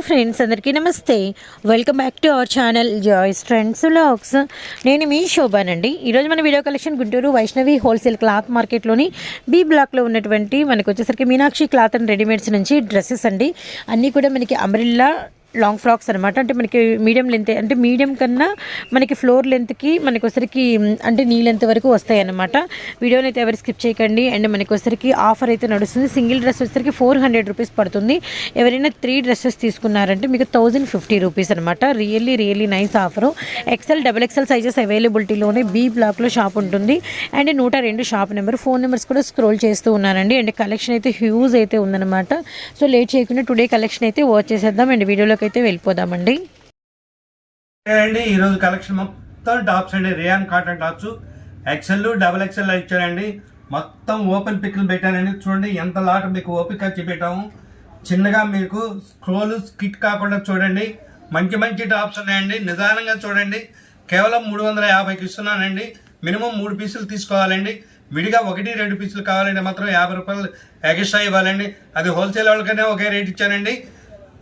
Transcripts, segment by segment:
Hi friends, అందరికీ నమస్తే. Welcome back to our channel joys trends vlogs. నేను మీ శోభానండి. ఈరోజు మన video collection Guntur Vaishnavi wholesale cloth మార్కెట్లోని బి బ్లాక్లో ఉన్నటువంటి మనకు వచ్చేసరికి మీనాక్షి క్లాత్ అండ్ రెడీమేడ్స్ నుంచి డ్రెస్సెస్ అండి. అన్నీ కూడా మనకి అంబ్రెల్లా లాంగ్ ఫ్రాక్స్ అనమాట. అంటే మనకి మీడియం లెంత్, అంటే మీడియం కన్నా మనకి ఫ్లోర్ లెంత్కి మనకి వచ్చరికి అంటే నీ లెంత్ వరకు వస్తాయి అన్నమాట. వీడియోని అయితే ఎవరు స్కిప్ చేయకండి. అండ్ మనకి వచ్చరికి ఆఫర్ అయితే నడుస్తుంది. సింగిల్ డ్రెస్ వచ్చరికి 400 రూపీస్ పడుతుంది. ఎవరైనా 3 డ్రెస్సెస్ తీసుకున్నారంటే మీకు 1050 రూపీస్ అనమాట. Really nice offer. XL XXL sizes అవైలబిలిటీలోనే బి బ్లాక్లో షాప్ ఉంటుంది. And 102 shop number, phone numbers కూడా స్క్రోల్ చేస్తూ ఉన్నానండి. అండ్ కలెక్షన్ అయితే హ్యూజ్ అయితే ఉందన్నమాట. సో లేట్ చేయకుండా టుడే కలెక్షన్ అయితే వాచ్ చేసేద్దాం. అండ్ వీడియోలో అయితే వెళ్ళిపోదామండి. ఈరోజు కలెక్షన్ మొత్తం టాప్స్ అండి. Rayon cotton tops XL XXL ఇచ్చారండి. మొత్తం ఓపెన్ పిక్లు పెట్టానండి. చూడండి ఎంత లాట్ మీకు ఓపిక చూపెట్టాము. చిన్నగా మీకు స్క్రోల్ స్కిట్ కాకుండా చూడండి. మంచి టాప్స్ ఉన్నాయండి. నిదానంగా చూడండి. కేవలం 350కి ఇస్తున్నానండి. మినిమం 3 పీసులు తీసుకోవాలండి. విడిగా 1-2 పీసులు కావాలంటే మాత్రం 50 రూపాయలు ఎక్స్ట్రా ఇవ్వాలండి. అది హోల్సేల్ వాళ్ళకైనా ఒకే రేట్ ఇచ్చానండి,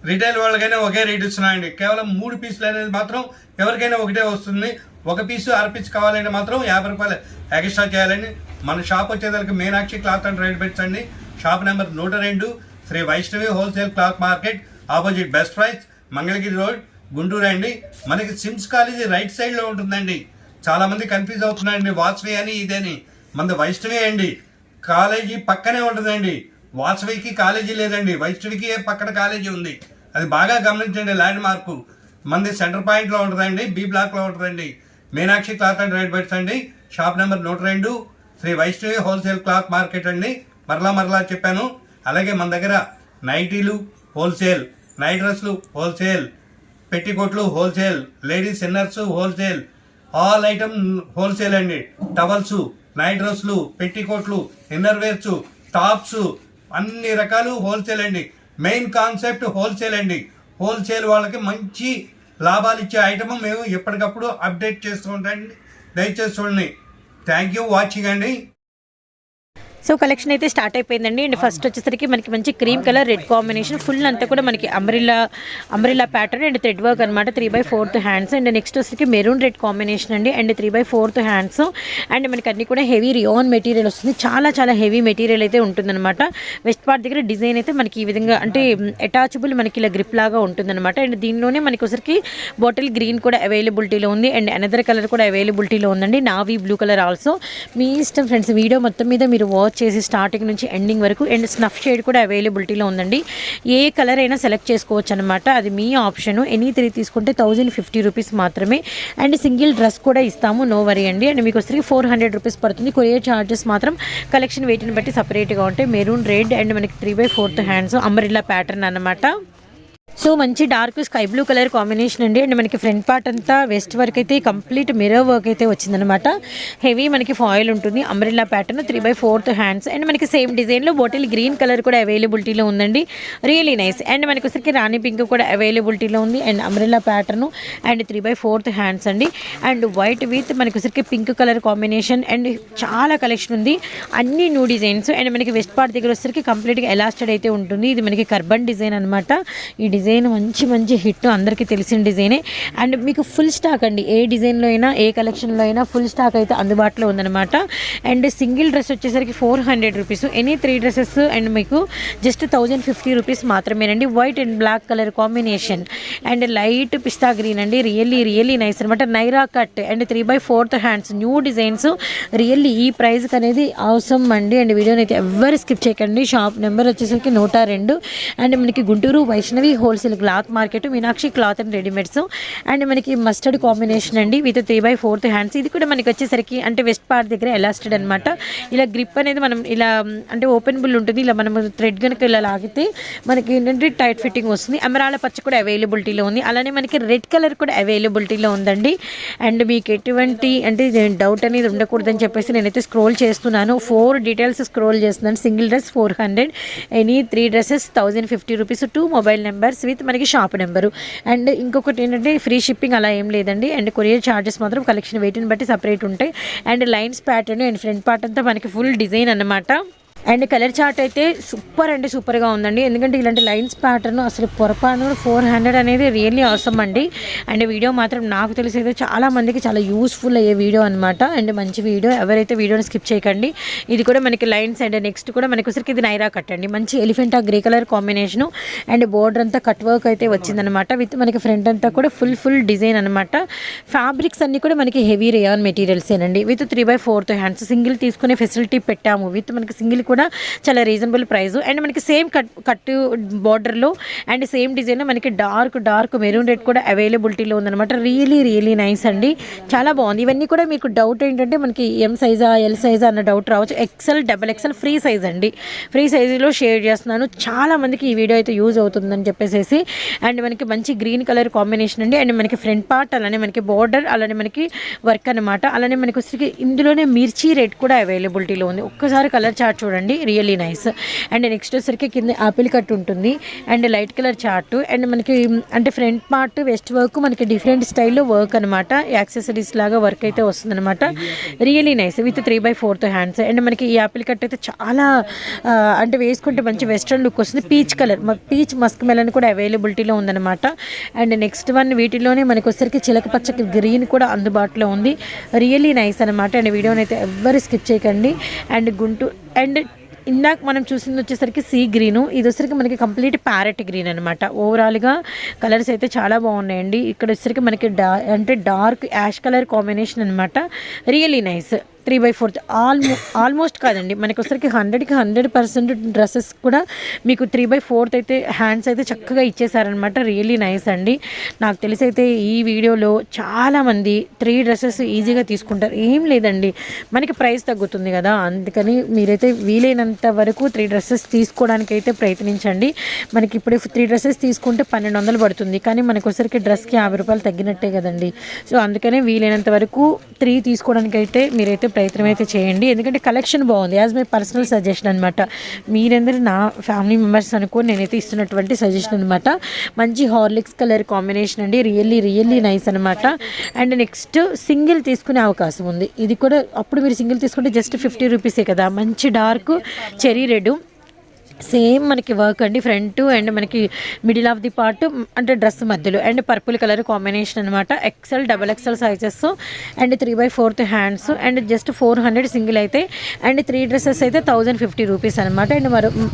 రిటైల్ వాళ్ళకైనా ఒకే రేట్ ఇస్తున్నాయండి. కేవలం 3 పీసులు అనేది మాత్రం ఎవరికైనా ఒకటే వస్తుంది. 1 పీసు 6 పీసు కావాలంటే మాత్రం 50 రూపాయలు ఎక్స్ట్రా చేయాలండి. మన షాప్ వచ్చేదానికి మీనాక్షి క్లాత్ అండ్ రెడీమేడ్స్ అండి. Shop number 102, Shri Vaishnavi wholesale cloth market, opposite best price, Mangalagiri road, Guntur అండి. మనకి సిమ్స్ కాలేజీ రైట్ సైడ్లో ఉంటుందండి. చాలా మంది కన్ఫ్యూజ్ అవుతున్నారండి, వాసవి అని ఇదేని. మనది వైష్ణవి అండి. కాలేజీ పక్కనే ఉంటుందండి. వాసవికి కాలేజీ లేదండి, వైష్ణవికి పక్కన కాలేజీ ఉంది. అది బాగా గమనించండి. ల్యాండ్ మార్కు మనది సెంటర్ పాయింట్లో ఉంటుందండి. బి బ్లాక్లో ఉంటుందండి. మీనాక్షి క్లాత్ అండ్ రెడీమేడ్స్ అండి. Shop number 102, Shri Vaishnavi wholesale cloth market అండి. మరలా చెప్పాను. అలాగే మన దగ్గర నైటీలు హోల్సేల్, నైట్ డ్రెస్లు హోల్సేల్, పెట్టికోట్లు wholesale, ladies inners wholesale, all item wholesale అండి. టవల్స్, నైట్ డ్రెస్లు, పెట్టికోట్లు, ఇన్నర్ వేర్స్, టాప్స్, అన్ని రకాలు హోల్సేల్ అండి. మెయిన్ కాన్సెప్ట్ హోల్సేల్ అండి. హోల్సేల్ వాళ్ళకి మంచి లాభాలు ఇచ్చే ఐటమ్ మేము ఎప్పటికప్పుడు అప్డేట్ చేస్తూ ఉంటాండి. దయచేసి చూడండి. థ్యాంక్ యూ వాచింగ్ అండి. సో కలెక్షన్ అయితే స్టార్ట్ అయిపోయిందండి. అండ్ ఫస్ట్ వచ్చేసరికి మనకి మంచి cream colour red combination, full అంతా కూడా మనకి umbrella pattern and thread work అనమాట. 3/4 హ్యాండ్స్. అండ్ నెక్స్ట్ వచ్చేసరికి మెరూన్ రెడ్ కాంబినేషన్ అండి. And 3/4 hands. అండ్ మనకి అన్ని కూడా హెవీ రియాన్ మెటీరియల్ వస్తుంది. చాలా హెవీ మెటీరియల్ అయితే ఉంటుందన్నమాట. వెస్ట్ పార్ట్ దగ్గర డిజైన్ అయితే మనకి ఈ విధంగా అంటే అటాచబుల్ మనకి ఇలా గ్రిప్ లాగా ఉంటుందన్నమాట. అండ్ దీనిలోనే మనకి వచ్చరికి బాటిల్ గ్రీన్ కూడా అవైలబిలిటీలో ఉంది. అండ్ అనదర్ కలర్ కూడా అవైలబిలిటీలో ఉందండి. Navy blue colour also. మీ ఇష్టం ఫ్రెండ్స్. వీడియో మొత్తం మీద మీరు వాచ్ చేసి స్టార్టింగ్ నుంచి ఎండింగ్ వరకు. అండ్ స్నఫ్ షేడ్ కూడా అవైలబిలిటీలో ఉందండి. ఏ కలర్ అయినా సెలెక్ట్ చేసుకోవచ్చు అనమాట. అది మీ ఆప్షన్. ఎనీ 3 తీసుకుంటే 1050 రూపీస్ మాత్రమే. అండ్ సింగిల్ డ్రెస్ కూడా ఇస్తాము, నో వరీ అండి. అండ్ మీకు వస్తే 400 రూపీస్ పడుతుంది. కొరియర్ ఛార్జెస్ మాత్రం కలెక్షన్ వెయిట్ని బట్టి సపరేట్గా ఉంటాయి. మెరూన్ రెడ్ అండ్ మనకి 3/4 హ్యాండ్స్ అంబ్రెల్లా ప్యాటర్న్ అనమాట. సో మంచి dark sky blue colour combination అండి. అండ్ మనకి ఫ్రంట్ పార్ట్ అంతా వెస్ట్ వర్క్ అయితే కంప్లీట్ మిర్రర్ వర్క్ అయితే వచ్చిందనమాట. హెవీ మనకి ఫాయిల్ ఉంటుంది. Umbrella pattern 3/4 hands. అండ్ మనకి సేమ్ డిజైన్లో బాటిల్ గ్రీన్ కలర్ కూడా అవైలబిలిటీలో ఉందండి. Really nice. అండ్ మనకి వచ్చరికి రాణి పింక్ కూడా అవైలబిలిటీలో ఉంది. And umbrella pattern and 3/4 hands అండి. అండ్ వైట్ విత్ మనకి వచ్చరికి పింక్ కలర్ కాంబినేషన్. అండ్ చాలా కలెక్షన్ ఉంది. అన్ని న్యూ డిజైన్స్. అండ్ మనకి వెస్ట్ పార్ట్ దగ్గర వచ్చరికి కంప్లీట్గా ఎలాస్టెడ్ అయితే ఉంటుంది. ఇది మనకి కర్బన్ డిజైన్ అనమాట. ఈ డిజైన్ మంచి హిట్, అందరికీ తెలిసిన డిజైనే. అండ్ మీకు ఫుల్ స్టాక్ అండి. ఏ డిజైన్లో అయినా ఏ కలెక్షన్లో అయినా ఫుల్ స్టాక్ అయితే అందుబాటులో ఉందన్నమాట. అండ్ సింగిల్ డ్రెస్ వచ్చేసరికి 400 రూపీస్. ఎనీ 3 డ్రెస్సెస్ అండ్ మీకు జస్ట్ 1050 రూపీస్ మాత్రమేనండి. White and black colour combination and light pista green అండి. రియల్లీ నైస్ అనమాట. Naira cut and 3/4 hands, new designs. Really ఈ ప్రైస్కి అనేది అవసరం అండి. అండ్ వీడియోని అయితే ఎవరు స్కిప్ చేయకండి. షాప్ నెంబర్ వచ్చేసరికి 102. అండ్ మనకి Guntur Vaishnavi wholesale cloth market, Meenakshi cloth and readymades. And మనకి మస్టర్డ్ కాంబినేషన్ అండి విత్ 3/4 హ్యాండ్స్. ఇది కూడా మనకి వచ్చేసరికి అంటే వెస్ట్ పార్ట్ దగ్గర ఎలాస్టెడ్ అనమాట. ఇలా గ్రిప్ అనేది మనం ఇలా అంటే ఓపెనబుల్ ఉంటుంది. ఇలా మనం థ్రెడ్ కనుక ఇలా లాగితే మనకి ఏంటంటే టైట్ ఫిట్టింగ్ వస్తుంది. అమరాల పచ్చ కూడా అవైలబిలిటీలో ఉంది. అలానే మనకి రెడ్ కలర్ కూడా అవైలబిలిటీలో ఉందండి. అండ్ మీకు ఎటువంటి అంటే డౌట్ అనేది ఉండకూడదని చెప్పేసి నేనైతే స్క్రోల్ చేస్తున్నాను. 4 డీటెయిల్స్ స్క్రోల్ చేస్తున్నాను. Single dress 400, any 3 dresses 1050 rupees. 2 mobile numbers with మనకి షాప్ నెంబరు. అండ్ ఇంకొకటి ఏంటంటే ఫ్రీ షిప్పింగ్ అలా ఏం లేదండి. అండ్ కొరియర్ ఛార్జెస్ మాత్రం కలెక్షన్ వెయిట్ని బట్టి సపరేట్ ఉంటాయి. And lines pattern and front part అంతా మనకి ఫుల్ డిజైన్ అన్నమాట. అండ్ కలర్ చార్ట్ అయితే సూపర్ అంటే సూపర్గా ఉందండి. ఎందుకంటే ఇలాంటి లైన్స్ ప్యాటర్న్ అసలు పొరపాటు 400 అనేది రియల్లీ అవసరం అండి. అండ్ వీడియో మాత్రం నాకు తెలిసి అయితే చాలా మందికి చాలా యూస్ఫుల్ అయ్యే వీడియో అనమాట. అండ్ మంచి వీడియో, ఎవరైతే వీడియోని స్కిప్ చేయకండి. ఇది కూడా మనకి లైన్స్ అండ్ నెక్స్ట్ కూడా మనకి వచ్చరికి ఇది నైరా కట్ అండి. మంచి Elephanta grey colour combination and border అంతా కట్ వర్క్ అయితే వచ్చిందనమాట. విత్ మనకి ఫ్రంట్ అంతా కూడా ఫుల్ డిజైన్ అనమాట. ఫ్యాబ్రిక్స్ అన్ని కూడా మనకి హెవీ రేయాన్ మెటీరియల్స్ ఏనండి. విత్ 3/4 హ్యాండ్స్ సింగిల్ తీసుకునే ఫెసిలిటీ పెట్టాము. విత్ మనకి సింగిల్ కూడా చాలా రీజనబుల్ ప్రైస్. అండ్ మనకి సేమ్ కట్ బార్డర్లో అండ్ సేమ్ డిజైన్లో మనకి డార్క్ మెరూన్ రెడ్ కూడా అవైలబిలిటీలో ఉందన్నమాట. రియలీ నైస్ అండి, చాలా బాగుంది. ఇవన్నీ కూడా మీకు డౌట్ ఏంటంటే మనకి ఎం సైజా ఎల్ సైజా అన్న డౌట్ రావచ్చు. XL, XXL ఫ్రీ సైజ్ అండి. ఫ్రీ సైజులో షేర్ చేస్తున్నాను. చాలా మందికి ఈ వీడియో అయితే యూజ్ అవుతుందని చెప్పేసి. అండ్ మనకి మంచి గ్రీన్ కలర్ కాంబినేషన్ అండి. అండ్ మనకి ఫ్రంట్ పార్ట్ అలానే మనకి బార్డర్ అలానే మనకి వర్క్ అనమాట. అలానే మనకి వచ్చి ఇందులోనే మిర్చి రెడ్ కూడా అవైలబిలిటీలో ఉంది. ఒక్కసారి కలర్ చార్ట్ చూడండి, రియల్లీ నైస్. అండ్ నెక్స్ట్ వచ్చరికి కింద ఆపిల్ కట్ ఉంటుంది and light colour chart. And మనకి అంటే ఫ్రంట్ పార్ట్ వెస్ట్ వర్క్ మనకి డిఫరెంట్ స్టైల్లో వర్క్ అనమాట. యాక్సెసరీస్ లాగా వర్క్ అయితే వస్తుంది అనమాట. Really nice with 3/4 hands. And మనకి ఈ ఆపిల్ కట్ అయితే చాలా అంటే వేసుకుంటే మంచి వెస్ట్రన్ లుక్ వస్తుంది. Peach colour, peach Musk melon కూడా అవైలబిలిటీలో ఉందన్నమాట. అండ్ నెక్స్ట్ వన్ వీటిలోనే మనకి వచ్చరికి చిలక పచ్చ గ్రీన్ కూడా అందుబాటులో ఉంది. రియల్లీ నైస్ అనమాట. అండ్ వీడియోని అయితే ఎవ్వరు స్కిప్ చేయకండి. అండ్ అండ్ ఇందాక మనం చూసింది వచ్చేసరికి సీ గ్రీను, ఇది వచ్చేసరికి మనకి కంప్లీట్ ప్యారెట్ గ్రీన్ అనమాట. ఓవరాల్గా కలర్స్ అయితే చాలా బాగున్నాయండి. ఇక్కడ వచ్చేసరికి మనకి డార్క్ యాష్ కలర్ కాంబినేషన్ అనమాట. Really nice. 3/4 ఆల్మోస్ట్ కాదండి, మనకి వచ్చరికి 100కి 100% డ్రెస్సెస్ కూడా మీకు 3/4 అయితే హ్యాండ్స్ అయితే చక్కగా ఇచ్చేసారనమాట. రియల్లీ నైస్ అండి. నాకు తెలిసి అయితే ఈ వీడియోలో చాలామంది 3 డ్రెస్సెస్ ఈజీగా తీసుకుంటారు. ఏం లేదండి, మనకి ప్రైస్ తగ్గుతుంది కదా, అందుకని మీరైతే వీలైనంత వరకు 3 డ్రెస్సెస్ తీసుకోవడానికి అయితే ప్రయత్నించండి. మనకి ఇప్పుడు 3 డ్రెస్సెస్ తీసుకుంటే 1200 పడుతుంది, కానీ మనకు వచ్చరికి డ్రెస్కి 50 రూపాయలు తగ్గినట్టే కదండి. సో అందుకనే వీలైనంత వరకు 3 తీసుకోవడానికి అయితే మీరైతే ప్రయత్నం అయితే చేయండి. ఎందుకంటే కలెక్షన్ బాగుంది. యాజ్ మై పర్సనల్ సజెషన్ అనమాట. మీరందరూ నా ఫ్యామిలీ మెంబర్స్ అనుకో నేనైతే ఇస్తున్నటువంటి సజెషన్ అనమాట. మంచి హార్లిక్స్ కలర్ కాంబినేషన్ అండి. రియల్లీ నైస్ అనమాట. అండ్ నెక్స్ట్ సింగిల్ తీసుకునే అవకాశం ఉంది. ఇది కూడా అప్పుడు మీరు సింగిల్ తీసుకుంటే జస్ట్ 50 రూపీసే కదా. మంచి డార్క్ చెరీ రెడ్ సేమ్ మనకి వర్క్ అండి. ఫ్రంట్ అండ్ మనకి మిడిల్ ఆఫ్ ది పార్ట్ అంటే డ్రెస్ మధ్యలో అండ్ పర్పుల్ కలర్ కాంబినేషన్ అనమాట. XL, XXL sizes and 3/4 hands and just 400 single అయితే. అండ్ 3 డ్రెస్సెస్ అయితే 1050 రూపీస్ అనమాట. అండ్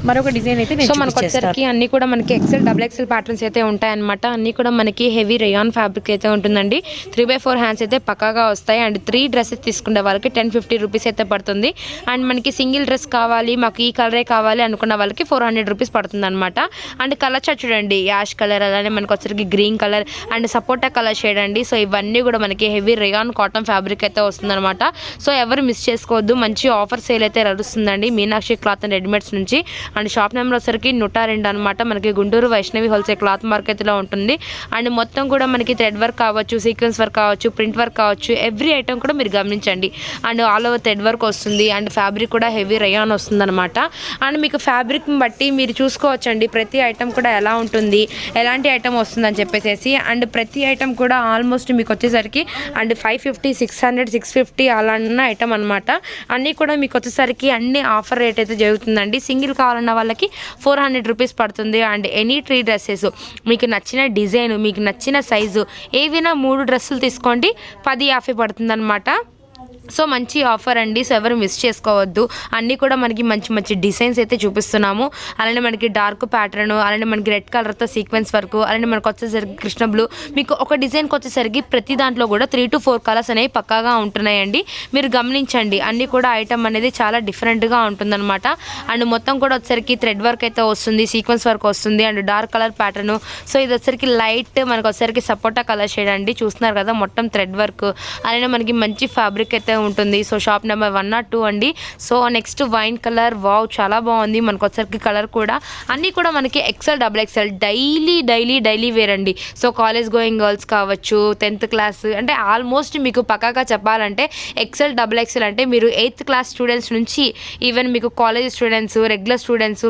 మరొక డిజైన్ అయితే మనకి అన్ని కూడా మనకి XL, XXL ప్యాటర్న్స్ అయితే ఉంటాయన్నమాట. అన్ని కూడా మనకి హెవీ రేయాన్ ఫ్యాబ్రిక్ అయితే ఉంటుందండి. 3/4 హ్యాండ్స్ అయితే పక్కాగా వస్తాయి. అండ్ 3 డ్రెస్సెస్ తీసుకునే వాళ్ళకి 1050 రూపీస్ అయితే పడుతుంది. అండ్ మనకి సింగిల్ డ్రెస్ కావాలి, మాకు ఈ కలరే కావాలి అనుకున్న వాళ్ళకి 400 రూపీస్ పడుతుంది అనమాట. అండ్ కలర్ చార్ట్ చూడండి, యాష్ కలర్ అలానే మనకు వచ్చరికి green colour and sapota colour shade అండి. సో ఇవన్నీ కూడా మనకి హెవీ రేయాన్ కాటన్ ఫ్యాబ్రిక్ అయితే వస్తుందన్నమాట. సో ఎవరు మిస్ చేసుకోవద్దు. మంచి ఆఫర్ సేల్ అయితే నడుస్తుందండి మీనాక్షి క్లాత్ అండ్ రెడీమేడ్స్ నుంచి. అండ్ షాప్ నెంబర్ వచ్చరికి 102 అనమాట. మనకి గుంటూరు వైష్ణవి హోల్సేల్ క్లాత్ మార్కెట్లో ఉంటుంది. అండ్ మొత్తం కూడా మనకి థ్రెడ్ వర్క్ కావచ్చు, సీక్వెన్స్ వర్క్ కావచ్చు, ప్రింట్ వర్క్ కావచ్చు, ఎవ్రీ ఐటమ్ కూడా మీరు గమనించండి. And all over thread work వస్తుంది. అండ్ ఫ్యాబ్రిక్ కూడా హెవీ రేయాన్ వస్తుంది అనమాట. అండ్ మీకు ఫ్యాబ్రిక్ బట్టి మీరు చూసుకోవచ్చండి ప్రతి ఐటమ్ కూడా ఎలా ఉంటుంది, ఎలాంటి ఐటమ్ వస్తుందని చెప్పేసి. అండ్ ప్రతి ఐటమ్ కూడా ఆల్మోస్ట్ మీకు వచ్చేసరికి అండ్ 550, 600, 650 అలా ఉన్న ఐటమ్ అనమాట. అన్నీ కూడా మీకు వచ్చేసరికి అన్ని ఆఫర్ రేట్ అయితే జరుగుతుందండి. సింగిల్ కావాలన్న వాళ్ళకి 400 రూపీస్ పడుతుంది. అండ్ ఎనీ 3 డ్రెస్సెస్ మీకు నచ్చిన డిజైన్, మీకు నచ్చిన సైజు ఏవైనా 3 డ్రెస్సులు తీసుకోండి 1050 పడుతుంది అనమాట. సో మంచి ఆఫర్ అండి. సో ఎవరు మిస్ చేసుకోవద్దు. అన్నీ కూడా మనకి మంచి డిజైన్స్ అయితే చూపిస్తున్నాము. అలానే మనకి డార్క్ ప్యాటర్న్, అలానే మనకి రెడ్ కలర్తో సీక్వెన్స్ వర్క్, అలానే మనకు వచ్చేసరికి కృష్ణ బ్లూ. మీకు ఒక డిజైన్కి వచ్చేసరికి ప్రతి దాంట్లో కూడా 3 to 4 కలర్స్ అనేవి పక్కాగా ఉంటున్నాయండి. మీరు గమనించండి. అన్నీ కూడా ఐటమ్ అనేది చాలా డిఫరెంట్గా ఉంటుందన్నమాట. అండ్ మొత్తం కూడా వచ్చేసరికి థ్రెడ్ వర్క్ అయితే వస్తుంది, సీక్వెన్స్ వర్క్ వస్తుంది and dark colour pattern. So ఇది వచ్చేసరికి లైట్ మనకు వచ్చేసరికి సపోటా కలర్ షేడ్ అండి. చూస్తున్నారు కదా మొత్తం థ్రెడ్ వర్క్. అలానే మనకి మంచి ఫ్యాబ్రిక్ అయితే ఉంటుంది. సో షాప్ నెంబర్ 102 అండి. So next wine colour, wow చాలా బాగుంది. మనకు వచ్చరికి కలర్ కూడా అన్నీ కూడా మనకి XL, XXL డైలీ వేర్ అండి. సో కాలేజ్ గోయింగ్ గర్ల్స్ కావచ్చు, 10th క్లాస్ అంటే ఆల్మోస్ట్ మీకు పక్కాగా చెప్పాలంటే XL, XXL అంటే మీరు 8th క్లాస్ స్టూడెంట్స్ నుంచి ఈవెన్ మీకు కాలేజ్ స్టూడెంట్స్, రెగ్యులర్ స్టూడెంట్స్,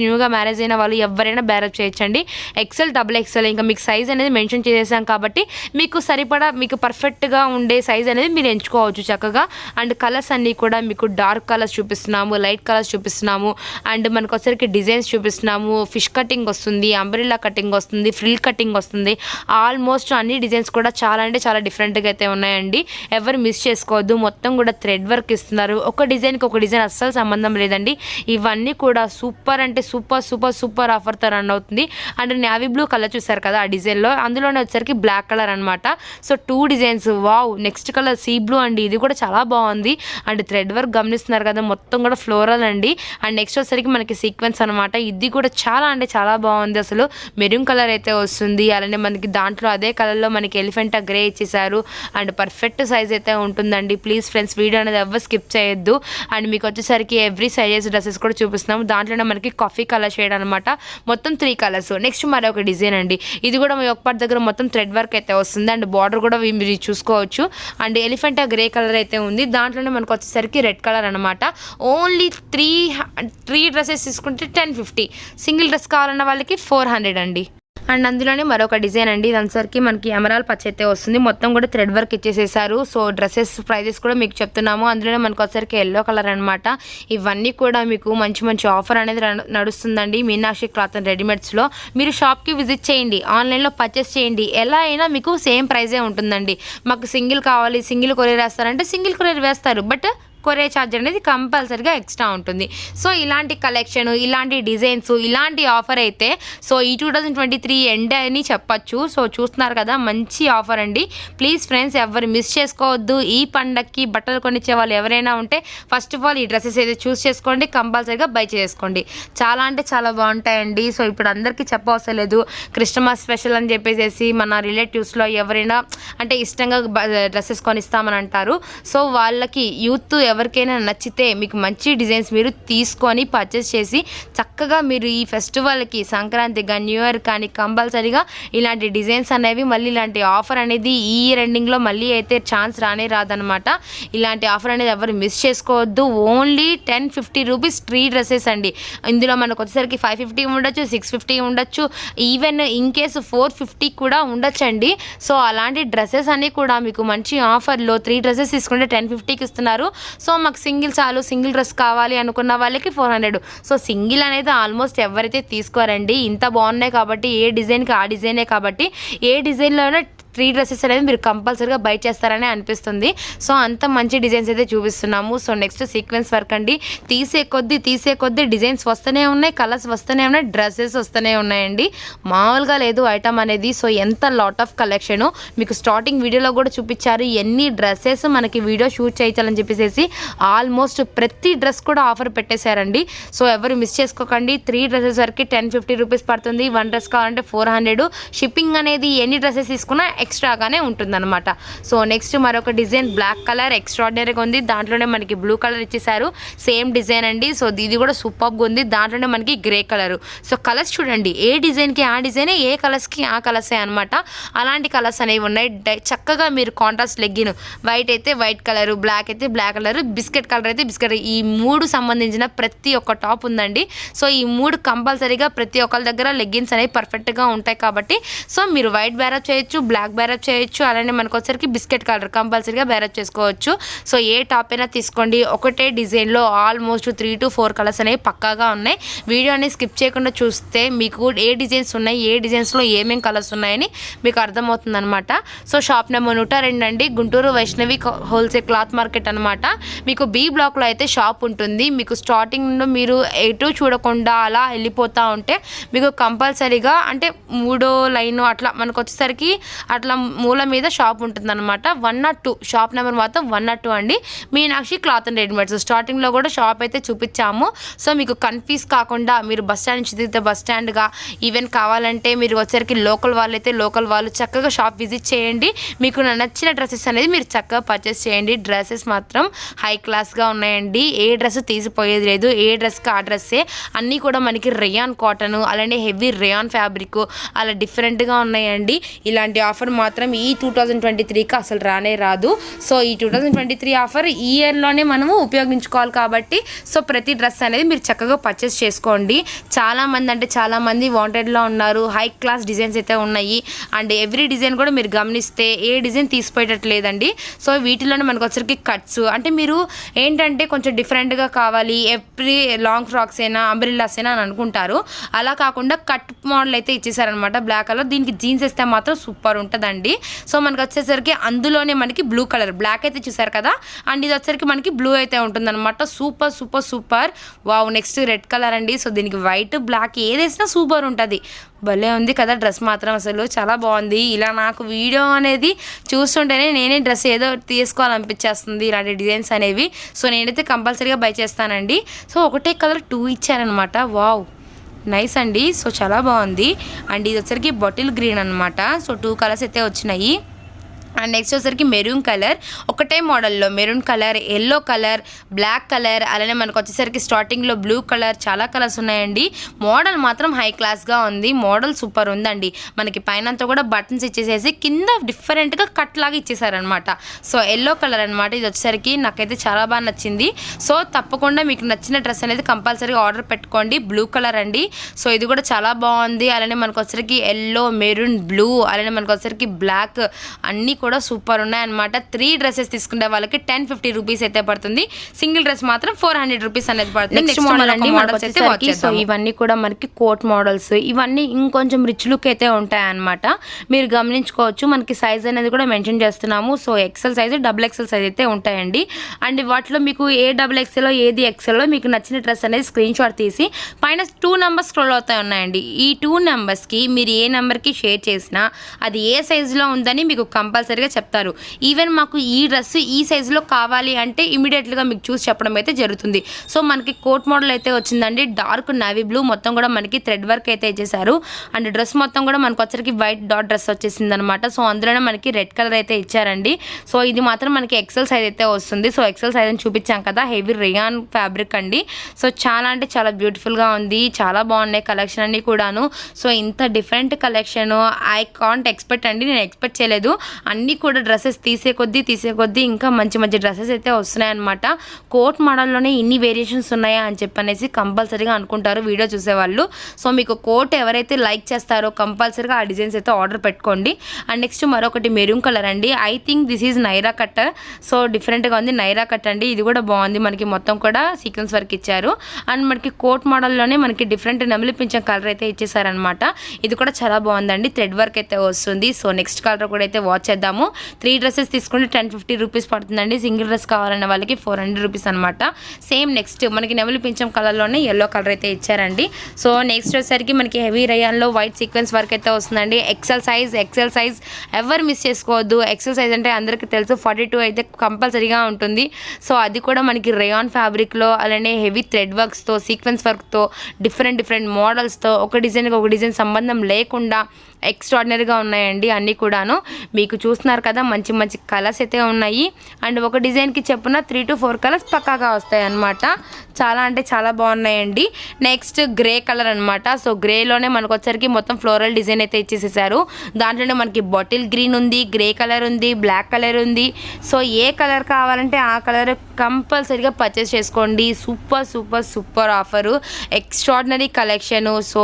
న్యూగా మ్యారేజ్ అయిన వాళ్ళు ఎవరైనా బేరప్ చేయొచ్చండి. XL, XXL ఇంకా మీకు సైజ్ అనేది మెన్షన్ చేసేసాం కాబట్టి మీకు సరిపడా మీకు పర్ఫెక్ట్గా ఉండే సైజ్ అనేది మీరు ఎంచుకోవచ్చు. చక్కగా. అండ్ కలర్స్ అన్నీ కూడా మీకు డార్క్ కలర్స్ చూపిస్తున్నాము, లైట్ కలర్స్ చూపిస్తున్నాము. అండ్ మనకు వచ్చరికి డిజైన్స్ చూపిస్తున్నాము. ఫిష్ కటింగ్ వస్తుంది, అంబ్రెల్లా కటింగ్ వస్తుంది, ఫ్రిల్ కటింగ్ వస్తుంది. ఆల్మోస్ట్ అన్ని డిజైన్స్ కూడా చాలా అంటే చాలా డిఫరెంట్గా అయితే ఉన్నాయండి. ఎవరు మిస్ చేసుకోవద్దు. మొత్తం కూడా థ్రెడ్ వర్క్ ఇస్తున్నారు. ఒక డిజైన్కి ఒక డిజైన్ అస్సలు సంబంధం లేదండి. ఇవన్నీ కూడా సూపర్ అంటే సూపర్ సూపర్ సూపర్ ఆఫర్తో రన్ అవుతుంది. అండ్ నేవీ బ్లూ కలర్ చూసారు కదా ఆ డిజైన్లో, అందులోనే వచ్చరికి బ్లాక్ కలర్ అనమాట. So 2 designs. Wow, next colour sea blue అండి, ఇది కూడా చాలా బాగుంది. అండ్ థ్రెడ్ వర్క్ గమనిస్తున్నారు కదా, మొత్తం కూడా ఫ్లోరల్ అండి. అండ్ నెక్స్ట్ వచ్చేసరికి మనకి సీక్వెన్స్ అనమాట. ఇది కూడా చాలా అంటే చాలా బాగుంది. అసలు మెరూన్ కలర్ అయితే వస్తుంది. అలానే మనకి దాంట్లో అదే కలర్లో మనకి ఎలిఫెంటా గ్రే ఇచ్చేసారు. అండ్ పర్ఫెక్ట్ సైజ్ అయితే ఉంటుందండి. ప్లీజ్ ఫ్రెండ్స్, వీడియో అనేది ఎవరు స్కిప్ చేయొద్దు. అండ్ మీకు వచ్చేసరికి ఎవ్రీ సైజెస్ డ్రెస్సెస్ కూడా చూపిస్తున్నాము. దాంట్లోనే మనకి కాఫీ కలర్ షేడ్ అనమాట. మొత్తం 3 కలర్స్. నెక్స్ట్ మరొక డిజైన్ అండి, ఇది కూడా మీ ఒక్క పార్ట్ దగ్గర మొత్తం థ్రెడ్ వర్క్ అయితే వస్తుంది. అండ్ బార్డర్ కూడా మీరు చూసుకోవచ్చు. అండ్ ఎలిఫెంటా గ్రే కలర్ అయితే ఉంది. దాంట్లోనే మనకు వచ్చేసరికి రెడ్ కలర్ అనమాట. ఓన్లీ 3 డ్రెస్సెస్ తీసుకుంటే 1050. సింగిల్ డ్రెస్ కావాలన్న వాళ్ళకి 400 అండి. అండ్ అందులోనే మరొక డిజైన్ అండి, దానికి మనకి ఎమరాల్ పచ్చ అయితే వస్తుంది. మొత్తం కూడా థ్రెడ్ వర్క్ ఇచ్చేసేసారు. సో డ్రెస్సెస్ ప్రైజెస్ కూడా మీకు చెప్తున్నాము. అందులోనే మనకు వచ్చరికి ఎల్లో కలర్ అనమాట. ఇవన్నీ కూడా మీకు మంచి మంచి ఆఫర్ అనేది నడుస్తుందండి మీనాక్షి క్లాత్ అండ్ రెడీమేడ్స్లో. మీరు షాప్కి విజిట్ చేయండి, ఆన్లైన్లో పర్చేస్ చేయండి. ఎలా అయినా మీకు సేమ్ ప్రైజే ఉంటుందండి. మాకు సింగిల్ కావాలి, సింగిల్ కొరియర్ వేస్తారంటే సింగిల్ కొరియర్ వేస్తారు, బట్ కొరియర్ ఛార్జ్ అనేది కంపల్సరీగా ఎక్స్ట్రా ఉంటుంది. సో ఇలాంటి కలెక్షన్, ఇలాంటి డిజైన్స్, ఇలాంటి ఆఫర్ అయితే సో ఈ 2023 ఎండ్ అని చెప్పచ్చు. సో చూస్తున్నారు కదా, మంచి ఆఫర్ అండి. ప్లీజ్ ఫ్రెండ్స్, ఎవరు మిస్ చేసుకోవద్దు. ఈ పండక్కి బట్టలు కొనిచ్చే వాళ్ళు ఎవరైనా ఉంటే ఫస్ట్ ఆఫ్ ఆల్ ఈ డ్రెస్సెస్ అయితే చూస్ చేసుకోండి, కంపల్సరీగా బై చేసుకోండి. చాలా అంటే చాలా బాగుంటాయండి. సో ఇప్పుడు అందరికీ చెప్పవసరం లేదు, క్రిస్టమస్ స్పెషల్ అని చెప్పేసి మన రిలేటివ్స్లో ఎవరైనా అంటే ఇష్టంగా డ్రెస్సెస్ కొనిస్తామని అంటారు. సో వాళ్ళకి యూత్ ఎవరికైనా నచ్చితే మీకు మంచి డిజైన్స్ మీరు తీసుకొని పర్చేస్ చేసి చక్కగా మీరు ఈ ఫెస్టివల్కి, సంక్రాంతిగా, న్యూ ఇయర్ కానీ కంపల్సరీగా ఇలాంటి డిజైన్స్ అనేవి మళ్ళీ ఇలాంటి ఆఫర్ అనేది ఈ ఇయర్ ఎండింగ్లో మళ్ళీ అయితే ఛాన్స్ రాదనమాట. ఇలాంటి ఆఫర్ అనేది ఎవరు మిస్ చేసుకోవద్దు. ఓన్లీ 1050 రూపీస్ 3 డ్రెస్సెస్ అండి. ఇందులో మనకు వచ్చేసరికి 550 ఉండొచ్చు, 650 ఉండొచ్చు, ఈవెన్ ఇన్ కేసు 450 కూడా ఉండొచ్చండి. సో అలాంటి డ్రెస్సెస్ అన్నీ కూడా మీకు మంచి ఆఫర్లో 3 డ్రెస్సెస్ తీసుకుంటే 1050కి ఇస్తున్నారు. సో మాకు సింగిల్ చాలు, సింగిల్ డ్రెస్ కావాలి అనుకున్న వాళ్ళకి 400. సో సింగిల్ అనేది ఆల్మోస్ట్ ఎవరైతే తీసుకోరండి. ఇంత బాగున్నాయి కాబట్టి, ఏ డిజైన్కి ఆ డిజైనే కాబట్టి ఏ డిజైన్లోనే 3 డ్రెస్సెస్ అనేది మీరు కంపల్సరీగా బై చేస్తారని అనిపిస్తుంది. సో అంత మంచి డిజైన్స్ అయితే చూపిస్తున్నాము. సో నెక్స్ట్ సీక్వెన్స్ వర్క్ అండి. తీసే కొద్దీ డిజైన్స్ వస్తూనే ఉన్నాయి, కలర్స్ వస్తూనే ఉన్నాయి, డ్రెస్సెస్ వస్తూనే ఉన్నాయండి. మామూలుగా లేదు ఐటమ్ అనేది. సో ఎంత లాట్ ఆఫ్ కలెక్షన్ మీకు స్టార్టింగ్ వీడియోలో కూడా చూపించారు. ఎన్ని డ్రెస్సెస్ మనకి వీడియో షూట్ చేయించాలని చెప్పేసి ఆల్మోస్ట్ ప్రతి డ్రెస్ కూడా ఆఫర్ పెట్టేశారండి. సో ఎవరు మిస్ చేసుకోకండి. 3 డ్రెస్సెస్ వరకు 1050 రూపీస్ పడుతుంది. 1 డ్రెస్ కావాలంటే 400. షిప్పింగ్ అనేది ఎన్ని డ్రెస్సెస్ తీసుకున్నా ఎక్స్ట్రాగానే ఉంటుందన్నమాట. సో నెక్స్ట్ మరొక డిజైన్ బ్లాక్ కలర్ ఎక్స్ట్రాడినరీగా ఉంది. దాంట్లోనే మనకి బ్లూ కలర్ ఇచ్చేసారు. సేమ్ డిజైన్ అండి. సో ఇది కూడా సూపర్గా ఉంది. దాంట్లోనే మనకి గ్రే కలర్. సో కలర్స్ చూడండి, ఏ డిజైన్కి ఆ డిజైనే, ఏ కలర్స్కి ఆ కలర్సే అనమాట. అలాంటి కలర్స్ అనేవి ఉన్నాయి. చక్కగా మీరు కాంట్రాస్ట్ లెగ్గిన్, వైట్ అయితే వైట్ కలర్, బ్లాక్ అయితే బ్లాక్ కలర్, బిస్కెట్ కలర్ అయితే బిస్కెట్, ఈ 3 సంబంధించిన ప్రతి ఒక్క టాప్ ఉందండి. సో ఈ 3 కంపల్సరీగా ప్రతి ఒక్కరి దగ్గర లెగ్గిన్స్ అనేవి పర్ఫెక్ట్గా ఉంటాయి కాబట్టి సో మీరు వైట్ బ్యారప్ చేయొచ్చు, బ్లాక్ బ్యారప్ చేయొచ్చు. అలానే మనకు వచ్చరికి బిస్కెట్ కలర్ కంపల్సరీగా బ్యారప్ చేసుకోవచ్చు. సో ఏ టాప్ అయినా తీసుకోండి. ఒకటే డిజైన్లో ఆల్మోస్ట్ 3 to 4 కలర్స్ అనేవి పక్కాగా ఉన్నాయి. వీడియోని స్కిప్ చేయకుండా చూస్తే మీకు ఏ డిజైన్స్ ఉన్నాయి, ఏ డిజైన్స్లో ఏమేమి కలర్స్ ఉన్నాయని మీకు అర్థమవుతుంది అనమాట. సో షాప్ నెంబర్ 102 అండి, Guntur Vaishnavi wholesale cloth market అనమాట. మీకు బి బ్లాక్లో అయితే షాప్ ఉంటుంది. మీకు స్టార్టింగ్లో మీరు ఎటు చూడకుండా అలా వెళ్ళిపోతూ ఉంటే మీకు కంపల్సరీగా అంటే 3వ లైన్ అట్లా మనకు వచ్చేసరికి అట్లా మూల మీద షాప్ ఉంటుంది అనమాట. 102 షాప్ నెంబర్ మాత్రం 102 అండి, మీనాక్షి క్లాత్ అండ్ రెడీమేడ్స్. స్టార్టింగ్లో కూడా షాప్ అయితే చూపించాము. సో మీకు కన్ఫ్యూజ్ కాకుండా మీరు బస్ స్టాండ్ నుంచి దిగితే బస్ స్టాండ్గా, ఈవెన్ కావాలంటే మీరు వచ్చరికి లోకల్ వాళ్ళైతే లోకల్ వాళ్ళు చక్కగా షాప్ విజిట్ చేయండి. మీకు నచ్చిన డ్రెస్సెస్ అనేది మీరు చక్కగా పర్చేస్ చేయండి. డ్రెస్సెస్ మాత్రం హై క్లాస్గా ఉన్నాయండి. ఏ డ్రెస్ తీసిపోయేది లేదు, ఏ డ్రెస్కి ఆ డ్రెస్సే. అన్నీ కూడా మనకి రేయాన్ కాటన్, అలానే హెవీ రేయాన్ ఫ్యాబ్రిక్ అలా డిఫరెంట్గా ఉన్నాయండి. ఇలాంటి ఆఫర్ ఆఫర్ మాత్రం ఈ 2023కి అసలు రానే రాదు. సో ఈ 2023 ఆఫర్ ఈ ఇయర్లోనే మనము ఉపయోగించుకోవాలి కాబట్టి సో ప్రతి డ్రెస్ అనేది మీరు చక్కగా పర్చేస్ చేసుకోండి. చాలామంది వాంటెడ్లో ఉన్నారు. హై క్లాస్ డిజైన్స్ అయితే ఉన్నాయి. అండ్ ఎవ్రీ డిజైన్ కూడా మీరు గమనిస్తే ఏ డిజైన్ తీసిపోయేటట్లేదండి. సో వీటిలోనే మనకు వచ్చరికి కట్స్ అంటే మీరు ఏంటంటే కొంచెం డిఫరెంట్గా కావాలి, ఎవ్రీ లాంగ్ ఫ్రాక్స్ అయినా అంబ్రెల్లాస్ అయినా అని అనుకుంటారు. అలా కాకుండా కట్ మోడల్ అయితే ఇచ్చేసారనమాట బ్లాక్ కలర్. దీనికి జీన్స్ వేస్తే మాత్రం సూపర్ ఉంటుందండి. సో మనకు వచ్చేసరికి అందులోనే మనకి బ్లూ కలర్, బ్లాక్ అయితే చూసారు కదా, అండ్ ఇది వచ్చేసరికి మనకి బ్లూ అయితే ఉంటుందన్నమాట. Super super super. Wow, next red colour అండి. సో దీనికి వైట్ బ్లాక్ ఏదేసినా సూపర్ ఉంటుంది. భలే ఉంది కదా డ్రెస్ మాత్రం, అసలు చాలా బాగుంది. ఇలా నాకు వీడియో అనేది చూస్తుంటేనే నేనే డ్రెస్ ఏదో తీసుకోవాలనిపించేస్తుంది ఇలాంటి డిజైన్స్ అనేవి. సో నేనైతే కంపల్సరీగా బై చేస్తానండి. సో ఒకటే కలర్ 2 ఇచ్చారనమాట. వావ్, నైస్ అండి. సో చాలా బాగుంది. అండ్ ఇది వచ్చరికి బాటిల్ గ్రీన్ అనమాట. సో 2 కలర్స్ అయితే వచ్చినాయి. అండ్ నెక్స్ట్ వచ్చేసరికి మెరూన్ కలర్, ఒకటే మోడల్లో maroon colour, yellow colour, black colour, అలానే మనకు వచ్చేసరికి స్టార్టింగ్లో బ్లూ కలర్, చాలా కలర్స్ ఉన్నాయండి. మోడల్ మాత్రం హై క్లాస్గా ఉంది. మోడల్ సూపర్ ఉందండి. మనకి పైనంతా కూడా బటన్స్ ఇచ్చేసేసి కింద డిఫరెంట్గా కట్ లాగా ఇచ్చేసారనమాట. సో ఎల్లో కలర్ అనమాట. ఇది వచ్చేసరికి నాకైతే చాలా బాగా నచ్చింది. సో తప్పకుండా మీకు నచ్చిన డ్రెస్ అనేది కంపల్సరీగా ఆర్డర్ పెట్టుకోండి. బ్లూ కలర్ అండి. సో ఇది కూడా చాలా బాగుంది. అలానే మనకు వచ్చేసరికి ఎల్లో, మెరూన్, బ్లూ, అలానే మనకు వచ్చేసరికి బ్లాక్ అన్నీ కూడా సూపర్ ఉన్నాయన్నమాట. 3 డ్రెస్సెస్ తీసుకునే వాళ్ళకి 1050 రూపీస్ అయితే పడుతుంది. సింగిల్ డ్రెస్ మాత్రం 400 రూపీస్ అనేది పడుతుంది. నెక్స్ట్ మోడల్ అండి. సో ఇవన్నీ కూడా మనకి కోట్ మోడల్స్, ఇవన్నీ ఇంకొంచెం రిచ్ లుక్ అయితే ఉంటాయన్నమాట. మీరు గమనించుకోవచ్చు. మనకి సైజ్ అనేది కూడా మెన్షన్ చేస్తున్నాము. So XL size, XXL size అయితే ఉంటాయండి. అండ్ వాటిలో మీకు ఏ XXL ఏది XL మీకు నచ్చిన డ్రెస్ అనేది స్క్రీన్ షాట్ తీసి పైన 2 నెంబర్స్ స్క్రోల్ అవుతాయి ఉన్నాయండి. ఈ 2 నెంబర్స్కి మీరు ఏ నెంబర్కి షేర్ చేసినా అది ఏ సైజులో ఉందని మీకు కంపల్సరీగా చెప్తారు. ఈవెన్ మాకు ఈ డ్రెస్ ఈ సైజులో కావాలి అంటే ఇమీడియట్గా మీకు చూసి చెప్పడం అయితే జరుగుతుంది. సో మనకి కోట్ మోడల్ అయితే వచ్చిందండి. డార్క్ నేవీ బ్లూ, మొత్తం కూడా మనకి థ్రెడ్ వర్క్ అయితే ఇచ్చేసారు. అండ్ డ్రెస్ మొత్తం కూడా మనకు వచ్చరికి వైట్ డాట్ డ్రెస్ వచ్చేసింది అనమాట. సో అందులోనే మనకి రెడ్ కలర్ అయితే ఇచ్చారండి. సో ఇది మాత్రం మనకి ఎక్సెల్ సైజ్ అయితే వస్తుంది. సో ఎక్సెల్ సైజ్ అని చూపించాం కదా, హెవీ రేయాన్ ఫ్యాబ్రిక్ అండి. సో చాలా అంటే చాలా బ్యూటిఫుల్గా ఉంది. చాలా బాగున్నాయి కలెక్షన్ అన్నీ కూడాను. సో ఇంత different collection I can't expect అండి, నేను ఎక్స్పెక్ట్ చేయలేదు. అన్నీ కూడా డ్రెస్సెస్ తీసే కొద్దీ ఇంకా మంచి డ్రెస్సెస్ అయితే వస్తున్నాయి అనమాట. కోట్ మోడల్లోనే ఇన్ని వేరియేషన్స్ ఉన్నాయా అని చెప్పనేసి కంపల్సరీగా అనుకుంటారు వీడియో చూసేవాళ్ళు. సో మీకు కోట్ ఎవరైతే లైక్ చేస్తారో కంపల్సరీగా ఆ డిజైన్స్ అయితే ఆర్డర్ పెట్టుకోండి. అండ్ నెక్స్ట్ మరొకటి మెరూన్ కలర్ అండి. I think this is Naira cut. So డిఫరెంట్గా ఉంది, నైరా కట్ అండి. ఇది కూడా బాగుంది. మనకి మొత్తం కూడా సీక్వెన్స్ వర్క్ ఇచ్చారు. అండ్ మనకి కోట్ మోడల్లోనే మనకి డిఫరెంట్ నెమలి పింఛం కలర్ అయితే ఇచ్చేసారనమాట. ఇది కూడా చాలా బాగుందండి. థ్రెడ్ వర్క్ అయితే వస్తుంది. సో నెక్స్ట్ కలర్ కూడా అయితే వాచ్ చేద్దాము. 3 డ్రెస్సెస్ తీసుకుంటే 1050 రూపీస్ పడుతుందండి. సింగిల్ డ్రెస్ కావాలన్న వాళ్ళకి 400 రూపీస్ అనమాట. సేమ్ నెక్స్ట్ మనకి నెమలి పింఛం కలర్లోనే ఎల్లో కలర్ అయితే ఇచ్చారండి. సో నెక్స్ట్ వచ్చేసరికి మనకి హెవీ రయాన్లో వైట్ సీక్వెన్స్ వర్క్ అయితే వస్తుందండి. ఎక్సెల్ సైజ్ ఎవరు మిస్ చేసుకోవద్దు. ఎక్సెల్ సైజ్ అంటే అందరికీ తెలుసు, 42 అయితే కంపల్సరీగా ఉంటుంది. సో అది కూడా మనకి రేయాన్ ఫ్యాబ్రిక్లో, అలానే హెవీ థ్రెడ్ వర్క్స్తో, సీక్వెన్స్ వర్క్తో, డిఫరెంట్ మోడల్స్తో, ఒక డిజైన్ సంబంధం లేకుండా ఎక్స్ట్రాడినరీగా ఉన్నాయండి అన్నీ కూడాను. మీకు చూస్తున్నారు కదా, మంచి కలర్స్ అయితే ఉన్నాయి. అండ్ ఒక డిజైన్కి చెప్పున 3 to 4 కలర్స్ పక్కాగా వస్తాయి అన్నమాట. చాలా అంటే చాలా బాగున్నాయండి. నెక్స్ట్ గ్రే కలర్ అనమాట. సో గ్రేలోనే మనకు వచ్చరికి మొత్తం ఫ్లోరల్ డిజైన్ అయితే ఇచ్చేసేసారు. దాంట్లోనే మనకి బాటిల్ గ్రీన్ ఉంది, గ్రే కలర్ ఉంది, బ్లాక్ కలర్ ఉంది. సో ఏ కలర్ కావాలంటే ఆ కలర్ కంపల్సరీగా పర్చేస్ చేసుకోండి. Super offer, extraordinary collection. So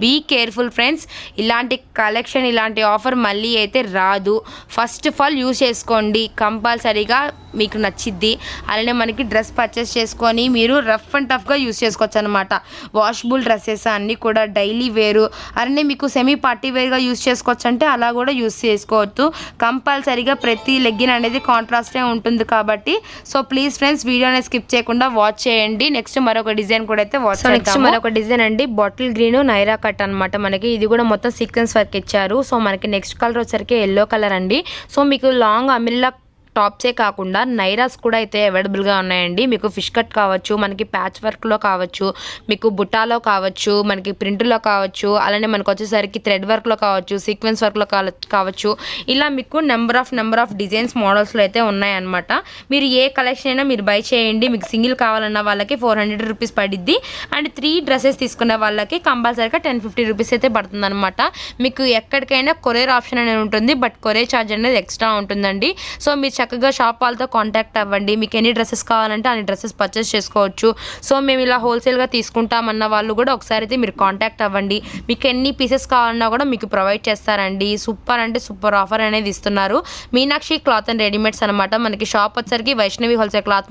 be careful friends, ఇలాంటి కలెక్షన్, ఇలాంటి ఆఫర్ మళ్ళీ అయితే రాదు. ఫస్ట్ ఆఫ్ ఆల్ యూజ్ చేసుకోండి, కంపల్సరీగా మీకు నచ్చిద్ది. అలానే మనకి డ్రెస్ పర్చేస్ చేసుకొని మీరు రఫ్ అండ్ టఫ్గా యూజ్ చేసుకోవచ్చు అనమాట. వాషబుల్ డ్రెస్సెస్ అన్నీ కూడా డైలీ వేరు, అలానే మీకు సెమీ పార్టీ వేర్గా యూజ్ చేసుకోవచ్చు అంటే అలా కూడా యూజ్ చేసుకోవచ్చు. కంపల్సరీగా ప్రతి లెగ్గిన్ అనేది కాంట్రాస్టే ఉంటుంది కాబట్టి సో ప్లీజ్ ఫ్రెండ్స్ వీడియోని స్కిప్ చేయకుండా వాచ్ చేయండి. నెక్స్ట్ మరొక డిజైన్ కూడా అయితే వాచ్ చేద్దాం. నెక్స్ట్ మరొక డిజైన్ అండి, బాటిల్ గ్రీన్ నైరా కట్ అనమాట. మనకి ఇది కూడా మొత్తం సీక్వెన్స్ వర్క్ ఇచ్చారు. సో మనకి నెక్స్ట్ కలర్ వచ్చరికి ఎల్లో కలర్ అండి. సో మీకు లాంగ్ అమిల్లా టాప్సే కాకుండా నైరాస్ కూడా అయితే అవైలబుల్గా ఉన్నాయండి. మీకు ఫిష్ కట్ కావచ్చు, మనకి ప్యాచ్ వర్క్లో కావచ్చు, మీకు బుట్టాలో కావచ్చు, మనకి ప్రింట్లో కావచ్చు, అలానే మనకు వచ్చేసరికి థ్రెడ్ వర్క్లో కావచ్చు, సీక్వెన్స్ వర్క్లో కావచ్చు, ఇలా మీకు నెంబర్ ఆఫ్ డిజైన్స్ మోడల్స్లో అయితే ఉన్నాయన్నమాట. మీరు ఏ కలెక్షన్ అయినా మీరు బై చేయండి. మీకు సింగిల్ కావాలన్న వాళ్ళకి 400 రూపీస్ పడిద్ది. అండ్ 3 డ్రెస్సెస్ తీసుకునే వాళ్ళకి కంపల్సరీగా 1050 రూపీస్ అయితే పడుతుంది అనమాట. మీకు ఎక్కడికైనా కొరియర్ ఆప్షన్ అనేది ఉంటుంది, బట్ కొరియర్ ఛార్జ్ అనేది ఎక్స్ట్రా ఉంటుందండి. సో మీరు చక్కగా షాప్ వాళ్ళతో కాంటాక్ట్ అవ్వండి. మీకు ఎన్ని డ్రెస్సెస్ కావాలంటే అన్ని డ్రెస్సెస్ పర్చేస్ చేసుకోవచ్చు. సో మేము ఇలా హోల్సేల్గా తీసుకుంటామన్న వాళ్ళు కూడా ఒకసారి అయితే మీరు కాంటాక్ట్ అవ్వండి. మీకు ఎన్ని పీసెస్ కావాలన్నా కూడా మీకు ప్రొవైడ్ చేస్తారండి. సూపర్ అంటే సూపర్ ఆఫర్ అనేది ఇస్తున్నారు. మీనాక్షి క్లాత్ అండ్ రెడీమేడ్స్ అనమాట. మనకి షాప్ వచ్చరికి వైష్ణవి హోల్సేల్ క్లాత్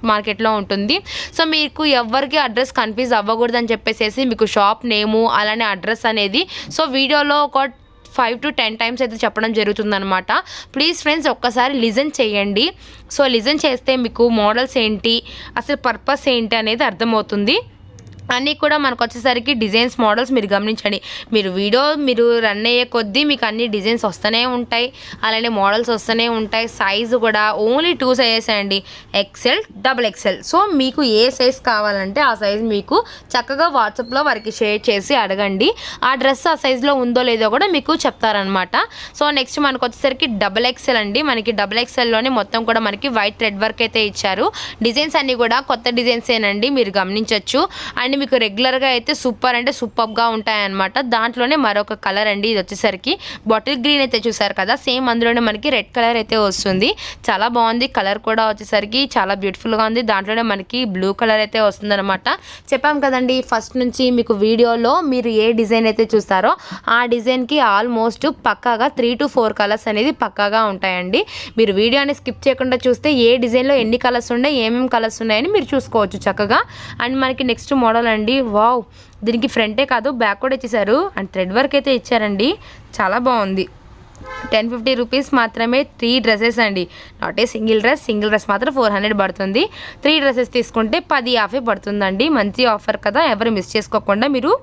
మార్కెట్లో ఉంటుంది. సో మీకు ఎవరికి అడ్రస్ కన్ఫ్యూజ్ అవ్వకూడదని చెప్పేసి మీకు షాప్ నేము అలానే అడ్రస్ అనేది సో వీడియోలో ఒక 5 to 10 టైమ్స్ అయితే చెప్పడం జరుగుతుందనమాట. ప్లీజ్ ఫ్రెండ్స్ ఒక్కసారి లిజన్ చేయండి. సో లిజన్ చేస్తే మీకు మోడల్స్ ఏంటి, అసలు పర్పస్ ఏంటి అనేది అర్థమవుతుంది. అన్నీ కూడా మనకు వచ్చేసరికి డిజైన్స్ మోడల్స్ మీరు గమనించండి. మీరు రన్ అయ్యే కొద్దీ మీకు అన్ని డిజైన్స్ వస్తూనే ఉంటాయి, అలానే మోడల్స్ వస్తూనే ఉంటాయి. సైజు కూడా ఓన్లీ 2 సైజెస్ అండి, XL, XXL. సో మీకు ఏ సైజ్ కావాలంటే ఆ సైజ్ మీకు చక్కగా వాట్సాప్లో వారికి షేర్ చేసి అడగండి. ఆ డ్రెస్ ఆ సైజులో ఉందో లేదో కూడా మీకు చెప్తారనమాట. సో నెక్స్ట్ మనకు వచ్చేసరికి XXL అండి. మనకి XXLలోనే మొత్తం కూడా మనకి వైట్ థ్రెడ్ వర్క్ అయితే ఇచ్చారు. డిజైన్స్ అన్నీ కూడా కొత్త డిజైన్సేనండి, మీరు గమనించవచ్చు. అండ్ మీకు రెగ్యులర్గా అయితే సూపర్ అంటే సూపర్గా ఉంటాయన్నమాట. దాంట్లోనే మరొక కలర్ అండి, ఇది వచ్చేసరికి బాటిల్ గ్రీన్ అయితే చూసారు కదా, సేమ్ అందులోనే మనకి రెడ్ కలర్ అయితే వస్తుంది. చాలా బాగుంది కలర్ కూడా వచ్చేసరికి, చాలా బ్యూటిఫుల్గా ఉంది. దాంట్లోనే మనకి బ్లూ కలర్ అయితే వస్తుంది అనమాట. చెప్పాం కదండి ఫస్ట్ నుంచి మీకు వీడియోలో మీరు ఏ డిజైన్ అయితే చూస్తారో ఆ డిజైన్కి ఆల్మోస్ట్ పక్కాగా 3 to 4 కలర్స్ అనేది పక్కాగా ఉంటాయండి. మీరు వీడియోని స్కిప్ చేయకుండా చూస్తే ఏ డిజైన్లో ఎన్ని కలర్స్ ఉన్నాయి, ఏమేమి కలర్స్ ఉన్నాయని మీరు చూసుకోవచ్చు చక్కగా. అండ్ మనకి నెక్స్ట్ మోడల్ అండి, వావ్, దీనికి ఫ్రంటే కాదు బ్యాక్ కూడా ఇచ్చేసారు. అండ్ థ్రెడ్ వర్క్ అయితే ఇచ్చారండి, చాలా బాగుంది. 1050 రూపీస్ మాత్రమే 3 డ్రెస్సెస్ అండి, నాట్ ఏ సింగిల్ డ్రెస్ మాత్రం 400 పడుతుంది. 3 డ్రెస్సెస్ తీసుకుంటే 10 ఆఫే పడుతుందండి. మంచి ఆఫర్ కదా, ఎవరు మిస్ చేసుకోకుండా మీరు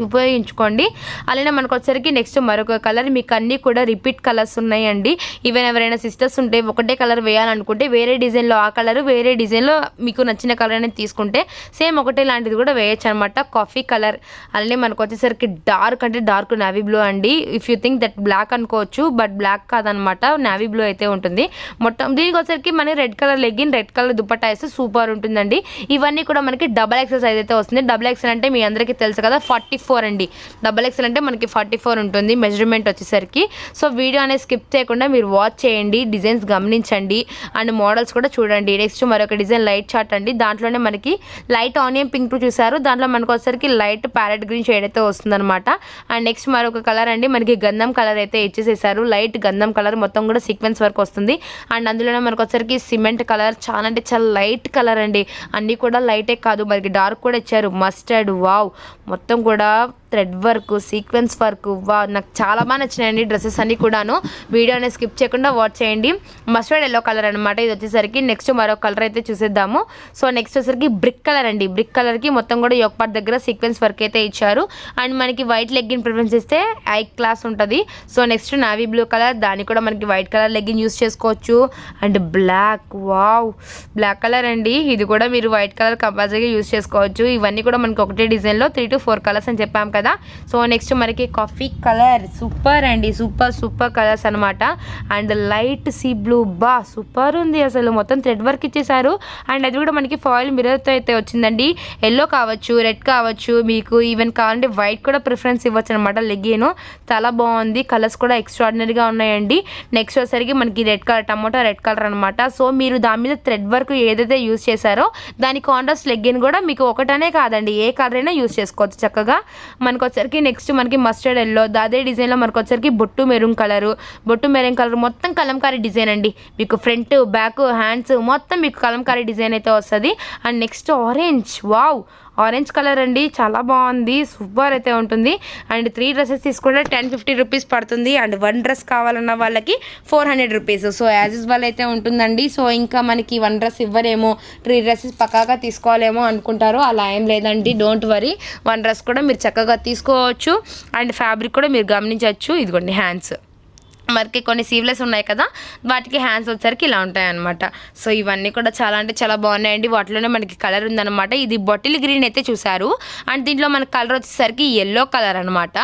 ఉపయోగించుకోండి. అలానే మనకు వచ్చరికి నెక్స్ట్ మరొక కలర్, మీకు అన్నీ కూడా రిపీట్ కలర్స్ ఉన్నాయండి. ఈవెన్ ఎవరైనా సిస్టర్స్ ఉంటే ఒకటే కలర్ వేయాలనుకుంటే వేరే డిజైన్లో ఆ కలర్, వేరే డిజైన్లో మీకు నచ్చిన కలర్ అనేది తీసుకుంటే సేమ్ ఒకటే లాంటిది కూడా వేయచ్చు అనమాట. కాఫీ కలర్, అలానే మనకు వచ్చేసరికి డార్క్ అంటే డార్క్ నావీ బ్లూ అండి. If you think that black అనుకోవచ్చు, బట్ బ్లాక్ కాదనమాట, నావీ బ్లూ అయితే ఉంటుంది. మొత్తం దీనికి వచ్చరికి మనకి red colour legging, red colour dupatta వేస్తే సూపర్ ఉంటుందండి. ఇవన్నీ కూడా మనకి XXL సైజ్ అయితే వస్తుంది. XXL అంటే మీ అందరికీ తెలుసు కదా 44 అండి. XXL అంటే మనకి 44 ఉంటుంది మెజర్మెంట్ వచ్చేసరికి. సో వీడియో అనేది స్కిప్ చేయకుండా మీరు వాచ్ చేయండి, డిజైన్స్ గమనించండి అండ్ మోడల్స్ కూడా చూడండి. నెక్స్ట్ మరొక డిజైన్ లైట్ చార్ట్ అండి. దాంట్లోనే మనకి లైట్ ఆనియన్ పింక్ చూసారు, దాంట్లో మనకు వచ్చేసరికి లైట్ ప్యారెట్ గ్రీన్ షేడ్ అయితే వస్తుందన్నమాట. అండ్ నెక్స్ట్ మరొక కలర్ అండి, మనకి గంధం కలర్ అయితే ఇచ్చేసేసారు. లైట్ గంధం కలర్, మొత్తం కూడా సీక్వెన్స్ వర్క్ వస్తుంది. అండ్ అందులోనే మనకు వచ్చేసరికి సిమెంట్ కలర్, చాలా అంటే చాలా లైట్ కలర్ అండి. అన్నీ కూడా లైటే కాదు, మనకి డార్క్ కూడా ఇచ్చారు. మస్టర్డ్, వావ్, మొత్తం కూడా థ్రెడ్ వర్క్, సీక్వెన్స్ వర్క్, వా, నాకు చాలా బాగా నచ్చినాయండి డ్రెస్సెస్ అన్నీ కూడాను. వీడియోని స్కిప్ చేయకుండా వాచ్ చేయండి. మస్టర్డ్ ఎల్లో కలర్ అనమాట ఇది వచ్చేసరికి. నెక్స్ట్ మరో కలర్ అయితే చూసేద్దాము. సో నెక్స్ట్ వచ్చేసరికి బ్రిక్ కలర్ అండి. బ్రిక్ కలర్కి మొత్తం కూడా యోక్ పార్ట్ దగ్గర సీక్వెన్స్ వర్క్ అయితే ఇచ్చారు. అండ్ మనకి వైట్ లెగ్గిన్ ప్రిఫరెన్స్ ఇస్తే ఐ క్లాస్ ఉంటుంది. So next navy blue colour, దానికి కూడా మనకి వైట్ కలర్ లెగ్గిన్ యూస్ చేసుకోవచ్చు. And black, wow, black colour అండి. ఇది కూడా మీరు వైట్ కలర్ కంపల్సరీగా యూస్ చేసుకోవచ్చు. ఇవన్నీ కూడా మనకి ఒకటే డిజైన్లో 3 to 4 కలర్స్ అని చెప్పాం కదా. సో నెక్స్ట్ మనకి కాఫీ కలర్, సూపర్ అండి, సూపర్ కలర్స్ అనమాట. అండ్ లైట్ సీ బ్లూ, బా సూపర్ ఉంది అసలు, మొత్తం థ్రెడ్ వర్క్ ఇచ్చేసారు. అండ్ అది కూడా మనకి ఫాయిల్ మిర్రర్తో అయితే వచ్చిందండి. ఎల్లో కావచ్చు, రెడ్ కావచ్చు, మీకు ఈవెన్ కావాలంటే వైట్ కూడా ప్రిఫరెన్స్ ఇవ్వచ్చు అనమాట. లెగ్గిన్ చాలా బాగుంది, కలర్స్ కూడా ఎక్స్ట్రాడినరీగా ఉన్నాయండి. నెక్స్ట్ వచ్చేసరికి మనకి red colour, tomato red colour అనమాట. సో మీరు దాని మీద థ్రెడ్ వర్క్ ఏదైతే యూస్ చేశారో దాని కాంట్రాస్ట్ లెగ్గిన్ కూడా మీకు ఒకటనే కాదండి, ఏ కలర్ అయినా యూస్ చేసుకోవచ్చు చక్కగా. మనకు వచ్చరికి నెక్స్ట్ మనకి మస్టర్డ్ ఎల్లో, అదే డిజైన్లో మనకు వచ్చరికి బొట్టు మెరూన్ కలర్ మొత్తం కలంకారీ డిజైన్ అండి. మీకు ఫ్రంట్, బ్యాక్, హ్యాండ్స్ మొత్తం మీకు కలంకారీ డిజైన్ అయితే వస్తుంది. And next orange, wow, orange colour అండి, చాలా బాగుంది, సూపర్ అయితే ఉంటుంది. అండ్ 3 డ్రెస్సెస్ తీసుకుంటే 1050 రూపీస్ పడుతుంది. అండ్ 1 డ్రెస్ కావాలన్న వాళ్ళకి 400 రూపీస్. సో యాజ్ యూజువల్ అయితే ఉంటుందండి. సో ఇంకా మనకి 1 డ్రెస్ ఇవ్వరేమో, 3 డ్రెస్సెస్ పక్కాగా తీసుకోవాలేమో అనుకుంటారు, అలా ఏం లేదండి, డోంట్ వరీ. 1 డ్రెస్ కూడా మీరు చక్కగా తీసుకోవచ్చు. అండ్ ఫ్యాబ్రిక్ కూడా మీరు గమనించవచ్చు. ఇదిగోండి హ్యాండ్స్ మనకి కొన్ని సీవ్లెస్ ఉన్నాయి కదా, వాటికి హ్యాండ్స్ వచ్చేసరికి ఇలా ఉంటాయన్నమాట. సో ఇవన్నీ కూడా చాలా అంటే చాలా బాగున్నాయండి. వాటిలోనే మనకి కలర్ ఉందన్నమాట. ఇది బాటిల్ గ్రీన్ అయితే చూసారు, అండ్ దీంట్లో మనకి కలర్ వచ్చేసరికి ఎల్లో కలర్ అనమాట.